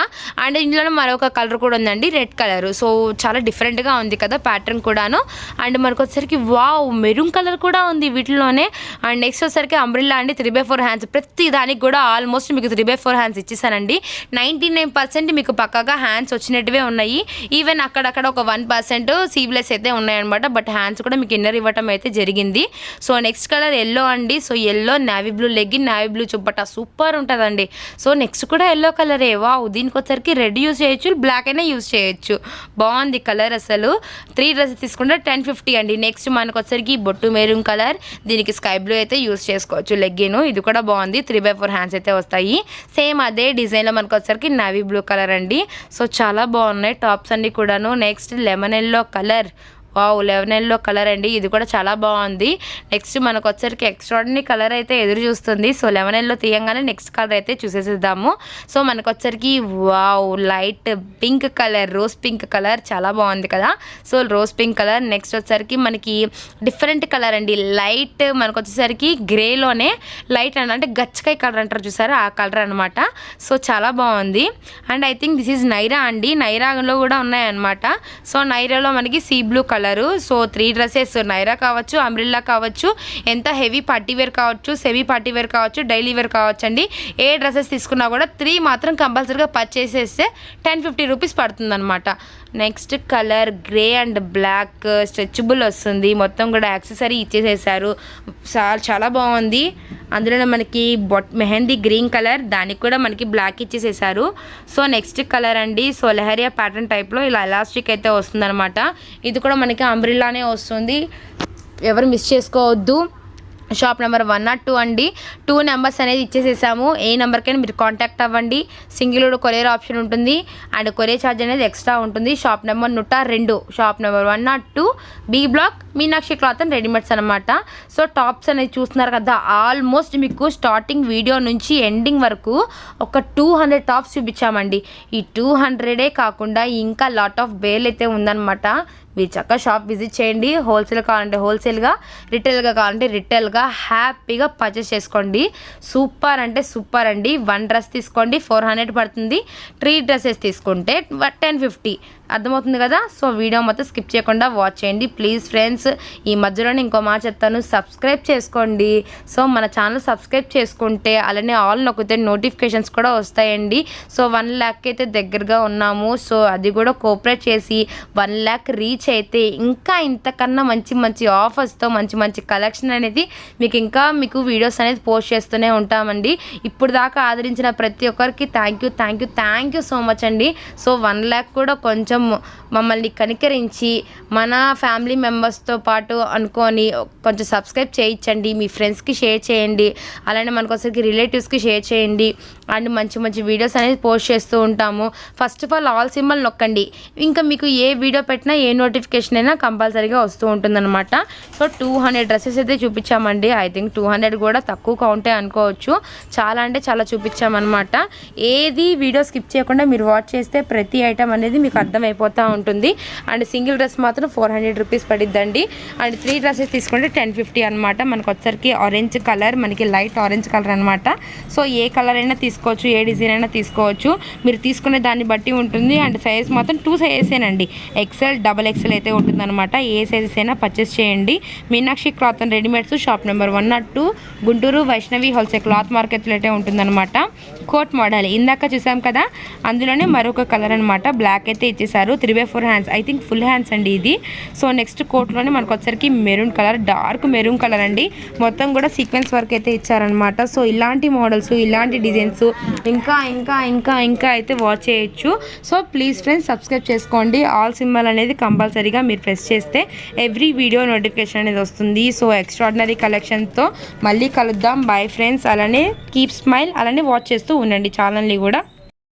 అండ్ ఇందులోనే మరొక కలర్ కూడా ఉందండి, రెడ్ కలర్. సో చాలా డిఫరెంట్గా ఉంది కదా ప్యాటర్న్ కూడాను. అండ్ మనకు వచ్చేసరికి వావ్ మెరూన్ కలర్ కూడా ఉంది వీటిలోనే. అండ్ నెక్స్ట్ వచ్చేసరికి అంబ్రిల్లా అండి, 3/4 హ్యాండ్స్. ప్రతి దానికి కూడా ఆల్మోస్ట్ మీకు 3/4 హ్యాండ్స్ ఇచ్చేసానండి. 99% మీకు పక్కాగా హ్యాండ్స్ వచ్చినట్టువే ఉన్నాయి. ఈవెన్ అక్కడక్కడ ఒక 1% సీవ్లెస్ అయితే ఉన్నాయన్నమాట. బట్ హ్యాండ్స్ కూడా మీకు ఇన్నర్ ఇవ్వటం అయితే జరిగింది. సో నెక్స్ట్ కలర్ ఎల్లో అండి. So yellow navy blue legging, navy blue చుప్పట సూపర్ ఉంటుందండి. సో నెక్స్ట్ కూడా ఎల్లో కలరే. వావ్ దీనికి వచ్చరికి రెడ్ యూజ్ చేయొచ్చు, బ్లాక్ అయినా యూజ్ చేయొచ్చు. బాగుంది కలర్ అసలు. 3 డ్రెస్సెస్ తీసుకుంటే 1050 అండి. నెక్స్ట్ మనకు వచ్చరికి బొట్టు మెరూన్ కలర్, దీనికి స్కై బ్లూ అయితే యూజ్ చేసుకోవచ్చు లెగ్గిన్. ఇది కూడా బాగుంది. 3/4 హ్యాండ్స్ అయితే వస్తాయి. సేమ్ అదే డిజైన్లో మనకు వచ్చరికి నావీ బ్లూ కలర్ అండి. సో చాలా బాగున్నాయి టాప్స్ అన్ని కూడాను. Next lemon yellow colour. Wow lemon yellow colour అండి, ఇది కూడా చాలా బాగుంది. నెక్స్ట్ మనకు వచ్చరికి ఎక్స్ట్రాడినరీ కలర్ అయితే ఎదురు చూస్తుంది. సో లెమన్ ఎల్లో తీయంగానే నెక్స్ట్ కలర్ అయితే చూసేసిద్దాము. సో మనకు వచ్చరికి wow light pink colour, rose pink colour చాలా బాగుంది కదా. So rose pink colour. Next వచ్చరికి మనకి డిఫరెంట్ కలర్ అండి, లైట్ మనకు వచ్చేసరికి గ్రేలోనే లైట్ అంటే గచ్చకాయ కలర్ అంటారు చూసారా, ఆ కలర్ అనమాట. సో చాలా బాగుంది. And I think this is Naira అండి, నైరాలో కూడా ఉన్నాయన్నమాట. సో నైరాలో మనకి sea blue colour. So 3 dresses, Naira కావచ్చు, అంబ్రిల్లా కావచ్చు, ఎంత హెవీ పార్టీ వేర్ కావచ్చు, సెమీ పార్టీ వేర్ కావచ్చు, డైలీ వేర్ కావచ్చు అండి. ఏ డ్రెస్సెస్ తీసుకున్నా కూడా 3 మాత్రం కంపల్సరీగా పర్చేస్ చేస్తే 1050 రూపీస్ పడుతుంది అనమాట. Next colour grey and black, stretchable వస్తుంది. మొత్తం కూడా యాక్సెసరీ ఇచ్చేసేసారు. చాలా బాగుంది. అందులోనే మనకి మెహందీ గ్రీన్ కలర్, దానికి కూడా మనకి బ్లాక్ ఇచ్చేసేసారు. సో నెక్స్ట్ కలర్ అండి, సో లెహరియా ప్యాటర్న్ టైప్లో ఇలా ఎలాస్టిక్ అయితే వస్తుందన్నమాట. ఇది కూడా మనకి అంబ్రిల్లానే వస్తుంది, ఎవరు మిస్ చేసుకోవద్దు. షాప్ నెంబర్ 102 అండి. 2 నెంబర్స్ అనేది ఇచ్చేసేసాము. ఏ నెంబర్కైనా మీరు కాంటాక్ట్ అవ్వండి. సింగిల్ కొరియర్ ఆప్షన్ ఉంటుంది అండ్ కొరియర్ ఛార్జ్ అనేది ఎక్స్ట్రా ఉంటుంది. Shop number 102, shop number 102, B block, Meenakshi cloth and readymades అనమాట. సో టాప్స్ అనేది చూస్తున్నారు కదా, ఆల్మోస్ట్ మీకు స్టార్టింగ్ వీడియో నుంచి ఎండింగ్ వరకు ఒక 200 టాప్స్ చూపించామండి. ఈ 200 కాకుండా ఇంకా లాట్ ఆఫ్ బేల్ అయితే ఉందన్నమాట. మీరు చక్కగా షాప్ విజిట్ చేయండి. హోల్సేల్ కావాలంటే హోల్సేల్గా, రిటైల్గా కావాలంటే రిటైల్గా హ్యాపీగా పర్చేస్ చేసుకోండి. సూపర్ అంటే సూపర్ అండి. 1 డ్రెస్ తీసుకోండి 400 పడుతుంది. 3 డ్రెస్సెస్ తీసుకుంటే 1050. అర్థమవుతుంది కదా. సో వీడియో మొత్తం స్కిప్ చేయకుండా వాచ్ చేయండి ప్లీజ్ ఫ్రెండ్స్. ఈ మధ్యలోనే ఇంకో మాట చెప్తాను, సబ్స్క్రైబ్ చేసుకోండి. సో మన ఛానల్ సబ్స్క్రైబ్ చేసుకుంటే అలానే ఆల్ నొక్కితే నోటిఫికేషన్స్ కూడా వస్తాయండి. సో 1 lakh అయితే దగ్గరగా ఉన్నాము. సో అది కూడా కోఆపరేట్ చేసి 1 lakh రీచ్ అయితే ఇంకా ఇంతకన్నా మంచి మంచి ఆఫర్స్తో మంచి మంచి కలెక్షన్ అనేది మీకు వీడియోస్ అనేది పోస్ట్ చేస్తూనే ఉంటామండి. ఇప్పుడు దాకా ఆదరించిన ప్రతి ఒక్కరికి థ్యాంక్ యూ సో మచ్ అండి. సో 1 lakh కూడా కొంచెం మమ్మల్ని కనికరించి మన ఫ్యామిలీ మెంబర్స్తో పాటు అనుకొని కొంచెం సబ్స్క్రైబ్ చేయించండి. మీ ఫ్రెండ్స్కి షేర్ చేయండి, అలానే మనకోసరికి రిలేటివ్స్కి షేర్ చేయండి. అండ్ మంచి మంచి వీడియోస్ అనేది పోస్ట్ చేస్తూ ఉంటాము. ఫస్ట్ ఆఫ్ ఆల్ సింబల్ నొక్కండి, ఇంకా మీకు ఏ వీడియో పెట్టినా ఏ నోటిఫికేషన్ అయినా కంపల్సరీగా వస్తూ ఉంటుందన్నమాట. సో 200 డ్రెస్సెస్ అయితే చూపించామండి. ఐ థింక్ 200 కూడా తక్కువ కౌంటే అనుకోవచ్చు. చాలా అంటే చాలా చూపించామన్నమాట. ఏది వీడియో స్కిప్ చేయకుండా మీరు వాచ్ చేస్తే ప్రతి ఐటమ్ అనేది మీకు అర్థమైపోతూ ఉంటుంది. అండ్ సింగిల్ డ్రెస్ మాత్రం 400 రూపీస్ పడిద్దండి. అండ్ 3 డ్రెస్సెస్ తీసుకుంటే 1050 అనమాట. మనకు వచ్చరికి ఆరెంజ్ కలర్, మనకి లైట్ ఆరెంజ్ కలర్ అనమాట. సో ఏ కలర్ అయినా తీసుకోవచ్చు, ఏ డిజైన్ అయినా తీసుకోవచ్చు, మీరు తీసుకునే దాన్ని బట్టి ఉంటుంది. అండ్ సైజ్ మాత్రం 2 సైజెసేనండి, XL, XXL అయితే ఉంటుందన్నమాట. ఏ సైజెస్ అయినా పర్చేస్ చేయండి. Meenakshi cloth and readymades, shop number 102, Guntur Vaishnavi wholesale cloth మార్కెట్లో అయితే ఉంటుందన్నమాట. కోట్ మోడల్ ఇందాక చూసాం కదా, అందులోనే మరొక కలర్ అనమాట, బ్లాక్ అయితే ఇచ్చేసారు. 3/4 hands, I think full hands అండి ఇది. సో నెక్స్ట్ కోట్లోనే మనకు వచ్చరికి maroon colour, dark maroon colour అండి. మొత్తం కూడా సీక్వెన్స్ వర్క్ అయితే ఇచ్చారనమాట. సో ఇలాంటి మోడల్స్, ఇలాంటి డిజైన్స్ ఇంకా ఇంకా ఇంకా ఇంకా అయితే వాచ్ చేయొచ్చు. సో ప్లీజ్ ఫ్రెండ్స్ సబ్స్క్రైబ్ చేసుకోండి. ఆల్ సింబల్ అనేది కంపల్సరీగా మీరు ప్రెస్ చేస్తే ఎవ్రీ వీడియో నోటిఫికేషన్ అనేది వస్తుంది. సో ఎక్స్ట్రాడినరీ కలెక్షన్తో మళ్ళీ కలుద్దాం. Bye friends. అలానే కీప్ స్మైల్, అలానే వాచ్ చేస్తూ ఉండండి ఛానల్ని కూడా.